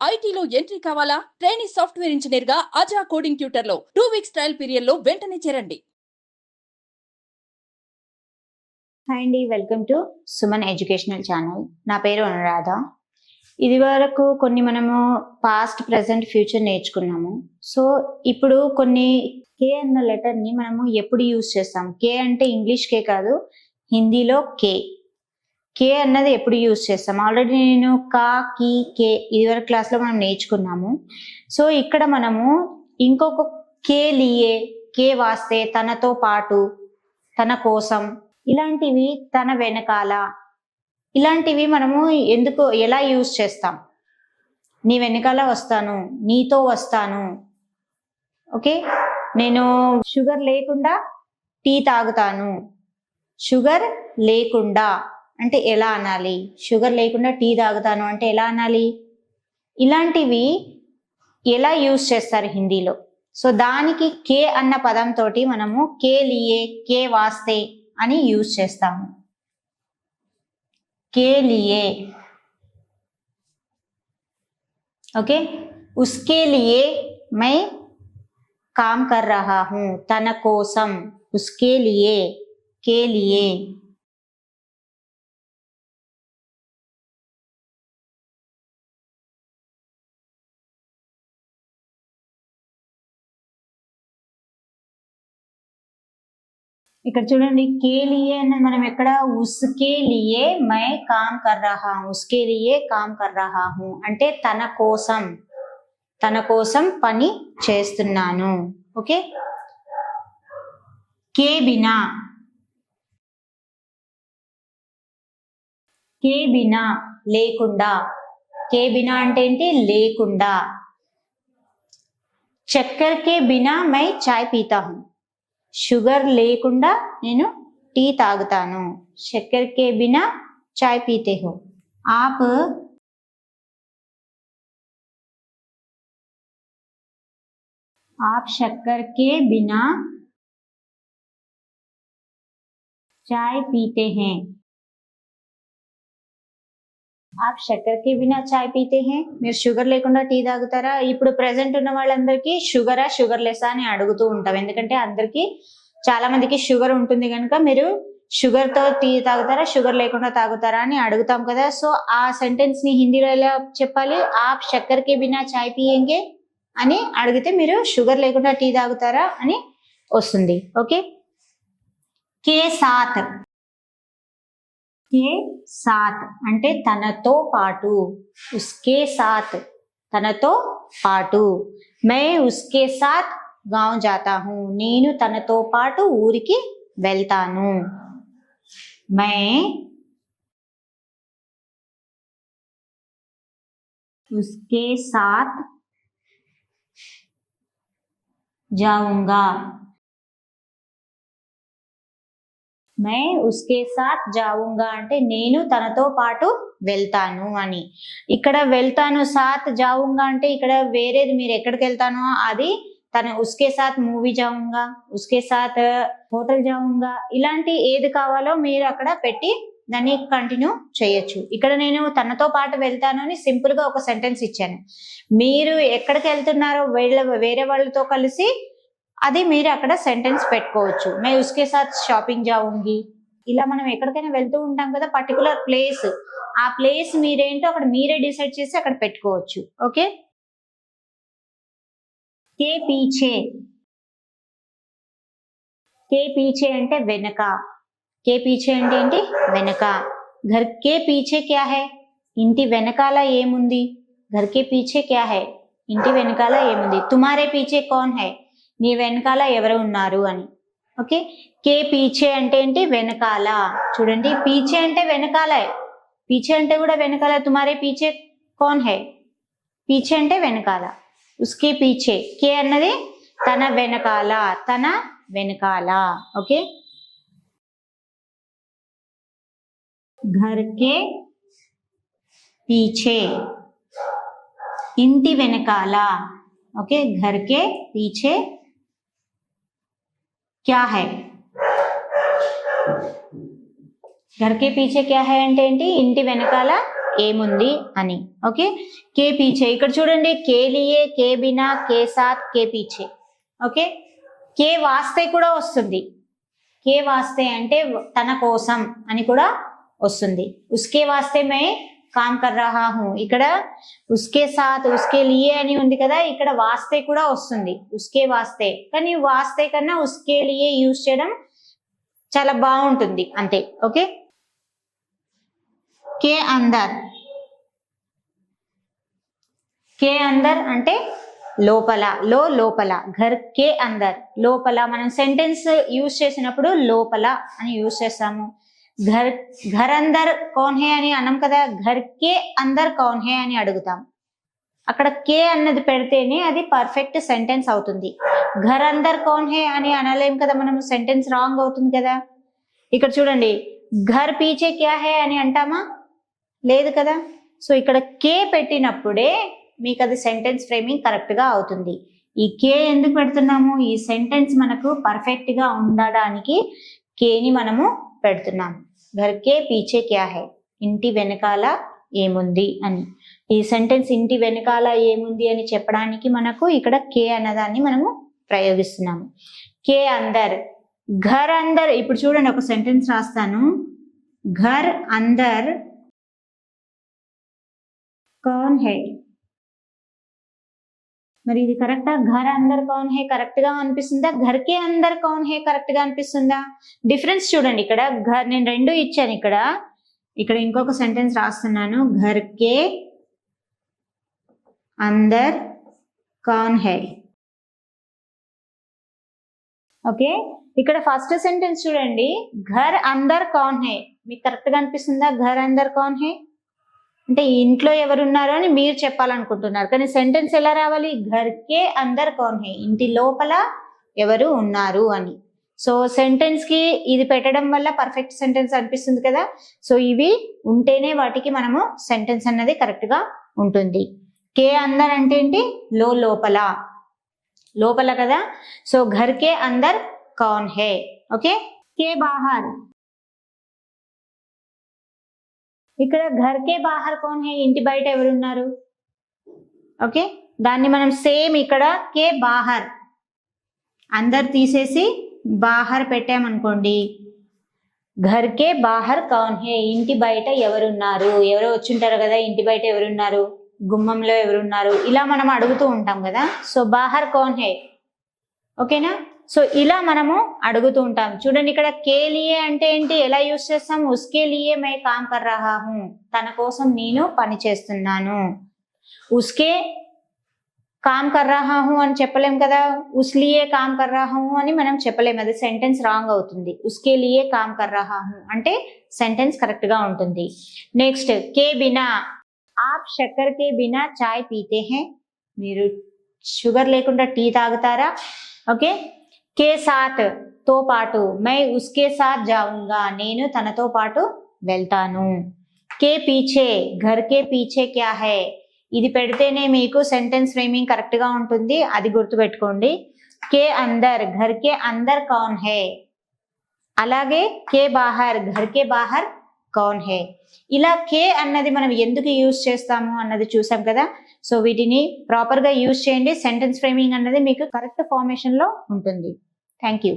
ఐటీలో ఎంట్రీ కావాలా? Trainee software engineer గా అజా కోడింగ్ ట్యూటర్ లో 2 వీక్స్ ట్రయల్ పీరియడ్ లో వెంటనే చేరండి. హాయ్ అండి, welcome to Suman educational channel. నా పేరు అనురాధ. ఇది వరకు కొన్ని మనము పాస్ట్, ప్రెసెంట్, ఫ్యూచర్ నేర్చుకున్నాము. సో ఇప్పుడు కొన్ని కే అన్న లెటర్ ని మనము ఎప్పుడు యూజ్ చేస్తాం? కే అంటే ఇంగ్లీష్ కే కాదు, హిందీలో కే. కే అన్నది ఎప్పుడు యూజ్ చేస్తాం? ఆల్రెడీ నేను కా, కి, కే ఇదివరకు క్లాస్లో మనం నేర్చుకున్నాము. సో ఇక్కడ మనము ఇంకొక కే లియే, కే వాస్తే, తనతో పాటు, తన కోసం, ఇలాంటివి, తన వెనకాల, ఇలాంటివి మనము ఎలా యూజ్ చేస్తాం? నీ వెనకాల వస్తాను, నీతో వస్తాను. ఓకే, నేను షుగర్ లేకుండా టీ తాగుతాను. షుగర్ లేకుండా అంటే ఎలా అనాలి? షుగర్ లేకుండా టీ తాగుతాను అంటే ఎలా అనాలి? ఇలాంటివి ఎలా యూజ్ చేస్తారు హిందీలో? సో దానికి కే అన్న పదంతో మనము కే లియే, కే వాస్తే అని యూజ్ చేస్తాము. కే లియే, ఓకే. ఉస్కే లియే మై కామ్ కర్ రహా హూ, తన కోసం. ఉస్కే లియే, కే లియే. ఇక్కడ చూడండి, కే లియే అని మనం ఎక్కడ ఉస్కే లియే మై కామ్ కర్ రహా హూ, ఉస్కే లియే కామ్ కర్ రహా హూ అంటే తన కోసం, తన కోసం పని చేస్తున్నాను. ఓకే. కే బినా, కే బినా లేకుండా. కే బినా అంటే ఏంటి? లేకుండా. చక్కెర కే బినా మై చాయ్ పీతా హూ, షుగర్ లేకుండా నేను టీ తాగుతాను. చక్కెర కే బినా చాయ్ పీతే హో. आप शक्कर के बिना चाय पीते हैं. आप शक्कर के बिना चाय पीते हैं. మీరు షుగర్ లేకుండా టీ తాగుతారా? ఇప్పుడు ప్రెసెంట్ ఉన్న వాళ్ళందరికీ షుగరా, షుగర్ లెస్ అని అడుగుతూ ఉంటాం. ఎందుకంటే అందరికీ, చాలా మందికి షుగర్ ఉంటుంది కనుక మీరు షుగర్ తో టీ తాగుతారా, షుగర్ లేకుండా తాగుతారా అని అడుగుతాం కదా. సో ఆ సెంటెన్స్ ని హిందీలో ఎలా చెప్పాలి? ఆప్ షక్కర్ కే బినా చాయ్ పియేంగే అని అడిగితే మీరు షుగర్ లేకుండా టీ తాగుతారా అని వస్తుంది. ఓకే. కే సాత్, కే సాత్ అంటే తనతో పాటు. ఉస్కే సాత్, తనతో పాటు. మై ఉస్కే సాత్ గావ్ జాతా హూ, నేను తనతో పాటు ఊరికి వెళ్తాను. మై ఉస్కే సాత్ जाऊंगा. मैं उसके साथ जाऊंगा అంటే నేను తనతో పాటు వెళ్తాను అని. ఇక్కడ వెళ్తాను, సాత్ జాऊंगा అంటే ఇక్కడ వేరేది, మీరు ఎక్కడికి వెళ్తానో అది తన. ఉస్కే సాత్ మూవీ జాऊंगा, ఉస్కే సాత్ హోటల్ జాऊंगा, ఇలాంటి ఏది కావాలో మీరు అక్కడ పెట్టి దాన్ని కంటిన్యూ చేయొచ్చు. ఇక్కడ నేను తనతో పాటు వెళ్తాను అని సింపుల్ గా ఒక సెంటెన్స్ ఇచ్చాను. మీరు ఎక్కడికి వెళ్తున్నారో వేరే వాళ్ళతో కలిసి అది మీరు అక్కడ సెంటెన్స్ పెట్టుకోవచ్చు. మే ఉస్కే సాత్ షాపింగ్ జాऊंगी. ఇలా మనం ఎక్కడికైనా వెళ్తూ ఉంటాం కదా, పర్టికులర్ ప్లేస్, ఆ ప్లేస్ మీరేంటో అక్కడ మీరే డిసైడ్ చేసి అక్కడ పెట్టుకోవచ్చు. ఓకే. కే పీछे, కే పీछे అంటే వెనక. కే పీछे అంటే ఏంటి? వెనక. ఘర్ కే పీछे క్యా హై? ఇంటి వెనకాల ఏముంది? ఘర్ కే పీछे క్యా హై? ఇంటి వెనకాల ఏముంది? తుమారే పీछे కౌన్ హై? నీ వెనకాల ఎవరు ఉన్నారు అని. ఓకే. కే పీछे అంటే ఏంటి? వెనకాల. చూడండి, పీछे అంటే వెనకాల, పీछे అంటే కూడా వెనకాల. తుమారే పీछे కౌన్ హై? పీछे అంటే వెనకాల. ఉస్కే పీछे, కే అన్నది తన వెనకాల, తన వెనకాల. ఓకే. घर के पीछे, ఇంటి వెనకాల. ఓకే. घर के पीछे क्या है? घर के पीछे क्या है అంటే ఏంటి? ఇంటి వెనకాల ఏముంది అని. ఓకే, కే పీछे ఇక్కడ చూడండి, కే లియే, కే బినా, కే సాత్, కే పీछे. ఓకే, కే వాస్తే కూడా వస్తుంది. కే వాస్తే అంటే తన కోసం అని కూడా వస్తుంది. ఉస్కే వాస్తే మే కామ్ కర్ రహా హూ, ఇక్కడ ఉస్కే సాత్ ఉస్కే లియే అని ఉంది కదా, ఇక్కడ వాస్తే కూడా వస్తుంది, ఉస్కే వాస్తే. కానీ వాస్తే కన్నా ఉస్కే లియే యూజ్ చేయడం చాలా బాగుంటుంది అంతే. ఓకే, కే అందర్, కే అందర్ అంటే లోపల, లోపల, ఘర్ కే అందర్ లోపల. మనం సెంటెన్స్ యూజ్ చేసినప్పుడు లోపల అని యూజ్ చేస్తాము. ఘర్ అందర్ కౌన్ హే అని అన్నాం కదా, ఘర్ కే అందర్ కౌన్ హే అని అడుగుతాం. అక్కడ కే అన్నది పెడితేనే అది పర్ఫెక్ట్ సెంటెన్స్ అవుతుంది. ఘర్ అందర్ కౌన్ హే అని అనలేం కదా మనం, సెంటెన్స్ రాంగ్ అవుతుంది కదా. ఇక్కడ చూడండి, ఘర్ పీछे క్యా హే అని అంటామా, లేదు కదా. సో ఇక్కడ కే పెట్టినప్పుడే మీకు అది సెంటెన్స్ ఫ్రేమింగ్ కరెక్ట్ గా అవుతుంది. ఈ కే ఎందుకు పెడుతున్నాము, ఈ సెంటెన్స్ మనకు పర్ఫెక్ట్ గా ఉండడానికి కేని మనము పెడుతున్నాము. ఘర్ కే పీछे క్యా హై, ఇంటి వెనకాల ఏముంది అని. ఈ సెంటెన్స్ ఇంటి వెనకాల ఏముంది అని చెప్పడానికి మనకు ఇక్కడ కే అన్నదాన్ని మనము ప్రయోగిస్తున్నాము. కే అందర్, ఘర్ అందర్. ఇప్పుడు చూడండి, ఒక సెంటెన్స్ రాస్తాను. ఘర్ అందర్ కౌన్ హై, మరి ఇది కరెక్టా? ఘర్ అందర్ కౌన్ హే కరెక్ట్ గా అనిపిస్తుందా, ఘర్ కే అందర్ కౌన్ హే కరెక్ట్ గా అనిపిస్తుందా? డిఫరెన్స్ చూడండి. ఇక్కడ ఘర్ నేను రెండు ఇచ్చాను, ఇక్కడ ఇంకొక సెంటెన్స్ రాస్తున్నాను. ఘర్ కే అందర్ కౌన్ హే. ఓకే, ఇక్కడ ఫస్ట్ సెంటెన్స్ చూడండి, ఘర్ అందర్ కౌన్ హే. మీకు కరెక్ట్ గా అనిపిస్తుందా ఘర్ అందర్ కౌన్ హే అంటే ఇంట్లో ఎవరున్నారు అని మీరు చెప్పాలనుకుంటున్నారు, కానీ సెంటెన్స్ ఎలా రావాలి, ఘర్ కే అందర్ కౌన్ హే, ఇంటి లోపల ఎవరు ఉన్నారు అని. సో సెంటెన్స్ కి ఇది పెట్టడం వల్ల పర్ఫెక్ట్ సెంటెన్స్ అనిపిస్తుంది కదా. సో ఇవి ఉంటేనే వాటికి మనము సెంటెన్స్ అన్నది కరెక్ట్ గా ఉంటుంది. కే అందర్ అంటే ఏంటి, లోపల, లోపల కదా. సో ఘర్ కే అందర్ కౌన్ హే. ఓకే, కే బాహర్, ఇక్కడ ఘర్ కే బాహర్ కౌన్ హే, ఇంటి బయట ఎవరున్నారు. ఓకే, దాన్ని మనం సేమ్ ఇక్కడ కే బాహర్, అందరు తీసేసి బాహర్ పెట్టామనుకోండి, ఘర్ కే బాహర్ కౌన్ హే, ఇంటి బయట ఎవరున్నారు. ఎవరో వచ్చింటారు కదా, ఇంటి బయట ఎవరున్నారు, గుమ్మంలో ఎవరున్నారు, ఇలా మనం అడుగుతూ ఉంటాం కదా. సో బాహర్ కౌన్ హే. ఓకేనా, సో ఇలా మనము అడుగుతూ ఉంటాం. చూడండి, ఇక్కడ కే లియే అంటే ఏంటి, ఎలా యూజ్ చేస్తాం, ఉస్కే లియే మై కామ్ కర్ రహా హూ, తన కోసం నేను పని చేస్తున్నాను. ఉస్కే కామ్ కర్ రహా హూ అని చెప్పలేం కదా, ఉస్ లియే కామ్ కర్ రహా హూ అని మనం చెప్పలేం, అది సెంటెన్స్ రాంగ్ అవుతుంది. ఉస్కే లియే కామ్ కర్ రహా హూ అంటే సెంటెన్స్ కరెక్ట్ గా ఉంటుంది. నెక్స్ట్, కే బినా, ఆప్ షక్కర్ కే బినా చాయ్ పీతే హే, మీరు షుగర్ లేకుండా టీ తాగుతారా. ఓకే, కే సాత్ తో పాటు, మై ఉస్కే సాత్ జాऊंगा, నేను తనతో పాటు వెళ్తాను. కే పీछे, ఘర్ కే పీछे క్యా హై, ఇది పెడితేనే మీకు సెంటెన్స్ ఫ్రేమింగ్ కరెక్ట్ గా ఉంటుంది, అది గుర్తుపెట్టుకోండి. కే అందర్, ఘర్ కే అందర్ కౌన్ హై. అలాగే కే బాహర్, ఘర్ కే బాహర్ కౌన్ హై. ఇలా కే అన్నది మనం ఎందుకు యూజ్ చేస్తాము అన్నది చూసాం కదా. సో వీటిని ప్రాపర్ గా యూజ్ చేయండి, సెంటెన్స్ ఫ్రేమింగ్ అన్నది మీకు కరెక్ట్ ఫార్మేషన్ లో ఉంటుంది. Thank you.